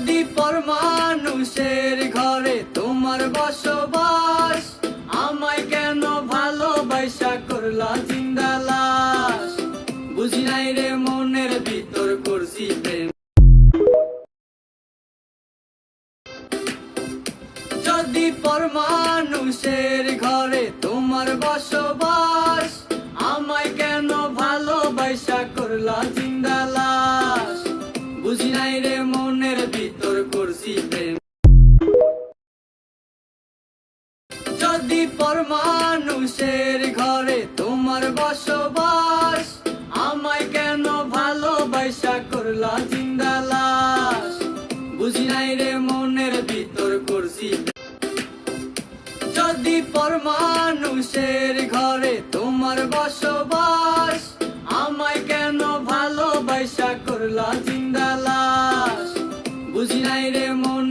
যদি পর মানুষের ঘরে তোমার বসবাস, আমায় কেন ভালোবাসা করলা জিন্দা লাশ? বুঝি নাই রে মনের ভিতর করছি প্রেম। যদি পর মানুষের ঘরে তোমার বসবাস, আমায় কেন ভালোবাসা করলা জিন্দা লাশ? বুঝি নাই রে মনের ভিতর করছি প্রেম। যদি পর মানুষের ঘরে তোমার বসবাস, আমায় কেন ভালোবাসা করলা জিন্দা লাশ? বুঝি নাই রে মনের ভিতর করছি। যদি পর মানুষের ঘরে তোমার বসবাস, আমায় কেন ভালোবাসা করলা জিন্দা লাশ? বুঝি নাই রে মন